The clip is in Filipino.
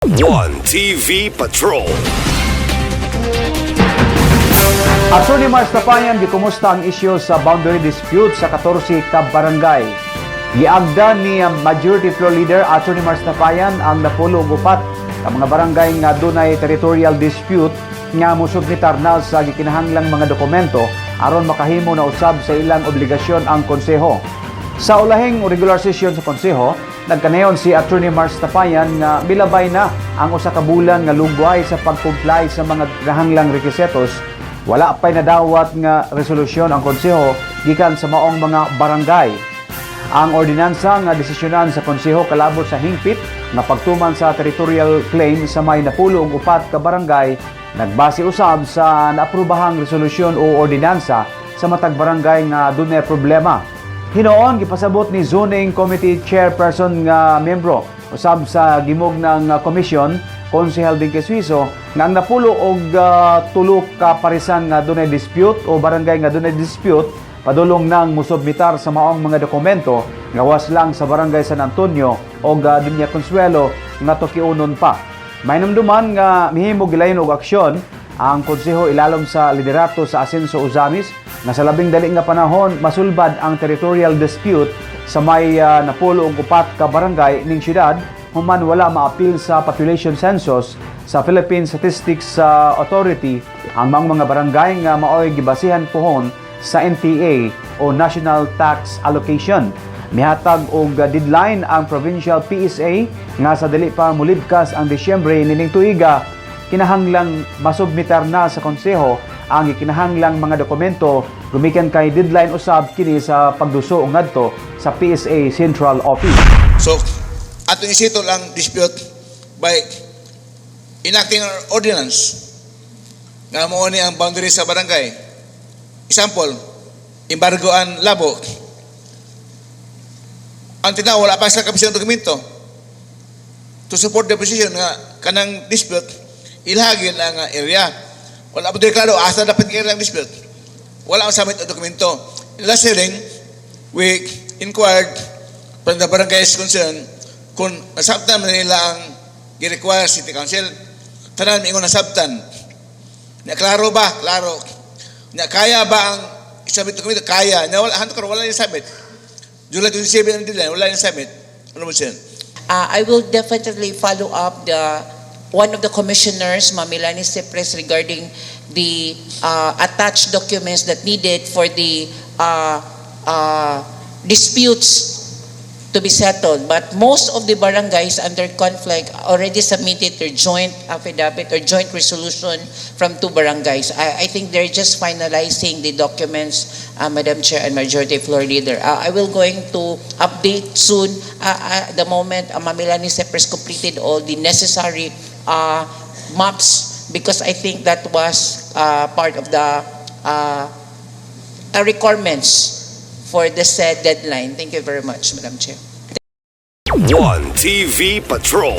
One TV Patrol. Attorney Mars Tapayan, gikumusta ang isyu sa boundary dispute sa 14 ka barangay. Giagda ni Majority Floor Leader Attorney Mars Tapayan ang napulo ug upat ka mga barangay nga dunay territorial dispute nga musubmitar na sa gikinahanglang mga dokumento aron makahimo na usab sa ilang obligasyon ang konseho. Sa ulahing regular session sa konseho, nagkanayon si Attorney Mars Tapayan nga milabay na ang usa ka bulan nga lugway sa pag-comply sa mga kinahanglang rekisitos. Wala pa'y nadawat nga resolusyon ang konseho gikan sa maong mga barangay. Ang ordinansa nga desisyonan sa konseho kalabot sa hingpit nga pagtuman sa territorial claim sa may napulo ug upat ka barangay nagbase usab sa naaprobahang resolusyon o ordinansa sa matag barangay nga dunay problema. Hinoon gipasabot ni Zoning Committee Chairperson nga membro usab sa gimog ng komisyon Konsehal Dinque Suizo nga ang napulo og tulo ka parisan nga dunay dispute o barangay nga dunay dispute padulong nang musubmitar sa maong mga dokumento gawas lang sa barangay San Antonio o Dunya Consuelo nga tukiunon pa. May namduman nga mihimo gilayon og aksyon ang konseho ilalom sa liderato sa Asenso Uzamis nga sa labing dali nga panahon masulbad ang territorial dispute sa may napulo og upat ka barangay ning syudad human wala maapil sa population census sa Philippine Statistics Authority ang mga barangay nga maoy gibasihan pohon sa NTA o National Tax Allocation. Mihatag og deadline ang Provincial PSA nga sa dili pa molibkas ang Disyembre nining tuiga kinahanglang masubmitar na sa konseho ang ikinahanglang mga dokumento gumikan kay deadline usab kini sa pagduso ngadto sa PSA Central Office. So, atong isito lang dispute by enacting an ordinance nga mao ni ang boundary sa barangay. Example, embargoan labo. Ang tinaw wala pa sa kapisan dokumento to support the position nga kanang dispute ilhagin ang area. Wala pa deklarado asa dapat i-area ang dispute. Wala ang submit ang dokumento. In last hearing, we inquired from the barangays concerned kung nasabtan na nila ang i-require City Council. Tanan ingon nasabtan. Na klaro ba? Klaro. Na kaya ba ang isabit dokumento? Kaya. Na wala hanto karon wala yung submit. July 27 ang deadline, wala yung submit. Ano mo siya? I will definitely follow up one of the commissioners, Mamilani Cipres, regarding the attached documents that needed for the disputes to be settled. But most of the barangays under conflict already submitted their joint affidavit or joint resolution from two barangays. I think they're just finalizing the documents, Madam Chair and Majority Floor Leader. I will going to update soon the moment Mamilani Cipres completed all the necessary maps, because I think that was part of the requirements for the said deadline. Thank you very much, Madam Chair. One TV Patrol.